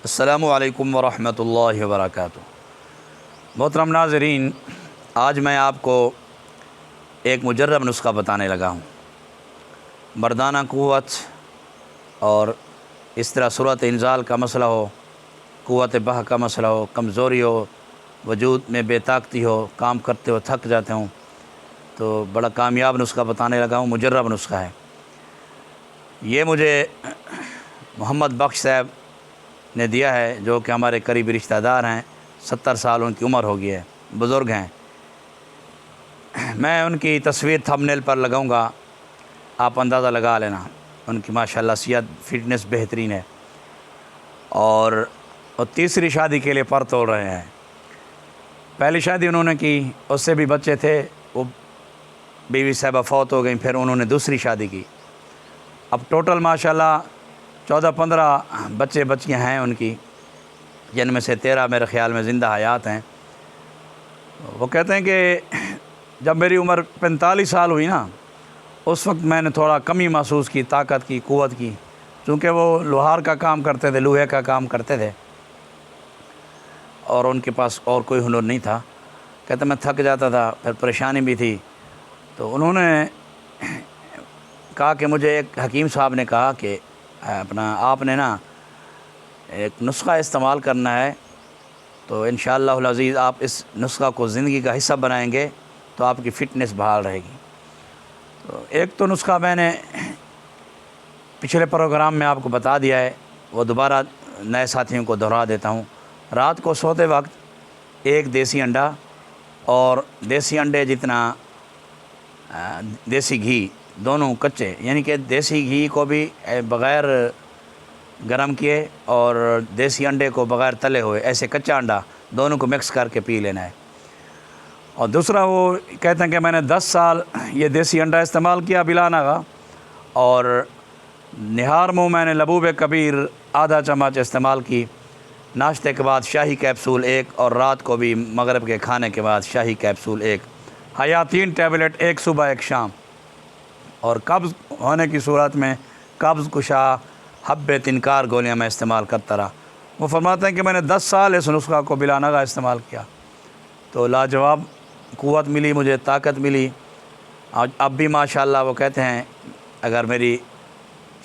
السلام علیکم ورحمۃ اللہ وبرکاتہ۔ محترم ناظرین، آج میں آپ کو ایک مجرب نسخہ بتانے لگا ہوں۔ مردانہ قوت اور اس طرح صورت انزال کا مسئلہ ہو، قوت بہ کا مسئلہ ہو، کمزوری ہو، وجود میں بے طاقتی ہو، کام کرتے ہو تھک جاتے ہوں، تو بڑا کامیاب نسخہ بتانے لگا ہوں، مجرب نسخہ ہے۔ یہ مجھے محمد بخش صاحب نے دیا ہے، جو کہ ہمارے قریبی رشتہ دار ہیں، 70 سال ان کی عمر ہو گئی ہے، بزرگ ہیں۔ میں ان کی تصویر تھمبنیل پر لگاؤں گا، آپ اندازہ لگا لینا۔ ان کی ماشاءاللہ صحت فٹنس بہترین ہے، اور تیسری شادی کے لیے پر توڑ رہے ہیں۔ پہلی شادی انہوں نے کی، اس سے بھی بچے تھے، وہ بیوی صاحبہ فوت ہو گئیں، پھر انہوں نے دوسری شادی کی۔ اب ٹوٹل ماشاءاللہ 14-15 بچے بچیاں ہیں ان کی، جن میں سے 13 میرے خیال میں زندہ حیات ہیں۔ وہ کہتے ہیں کہ جب میری عمر 45 سال ہوئی نا، اس وقت میں نے تھوڑا کمی محسوس کی، طاقت کی، قوت کی، چونکہ وہ لوہار کا کام کرتے تھے، لوہے کا کام کرتے تھے، اور ان کے پاس اور کوئی ہنر نہیں تھا۔ کہتے میں تھک جاتا تھا، پھر پریشانی بھی تھی۔ تو انہوں نے کہا کہ مجھے ایک حکیم صاحب نے کہا کہ آپ نے نا ایک نسخہ استعمال کرنا ہے، تو انشاءاللہ العزیز آپ اس نسخہ کو زندگی کا حصہ بنائیں گے تو آپ کی فٹنس بحال رہے گی۔ تو ایک تو نسخہ میں نے پچھلے پروگرام میں آپ کو بتا دیا ہے، وہ دوبارہ نئے ساتھیوں کو دہرا دیتا ہوں۔ رات کو سوتے وقت ایک دیسی انڈا اور دیسی انڈے جتنا دیسی گھی، دونوں کچے، یعنی کہ دیسی گھی کو بھی بغیر گرم کیے اور دیسی انڈے کو بغیر تلے ہوئے، ایسے کچا انڈا دونوں کو مکس کر کے پی لینا ہے۔ اور دوسرا وہ کہتے ہیں کہ میں نے 10 سال یہ دیسی انڈا استعمال کیا بلا ناغہ، اور نہار منہ میں نے لبوب کبیر آدھا چمچ استعمال کی، ناشتے کے بعد شاہی کیپسول 1، اور رات کو بھی مغرب کے کھانے کے بعد شاہی کیپسول 1، حیاتین ٹیبلٹ 1 صبح 1 شام، اور قبض ہونے کی صورت میں قبض کشا حب تنکار گولیاں میں استعمال کرتا رہا۔ وہ فرماتے ہیں کہ میں نے 10 سال اس نسخہ کو بلا ناغہ استعمال کیا، تو لاجواب قوت ملی، مجھے طاقت ملی۔ اب بھی ماشاءاللہ وہ کہتے ہیں اگر میری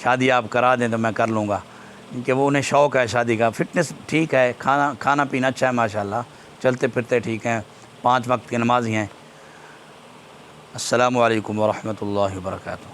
شادی آپ کرا دیں تو میں کر لوں گا، کیونکہ وہ انہیں شوق ہے شادی کا۔ فٹنس ٹھیک ہے، کھانا پینا اچھا ہے ماشاءاللہ، چلتے پھرتے ٹھیک ہیں، 5 وقت کی نمازی ہیں۔ السلام علیکم ورحمۃ اللہ وبرکاتہ۔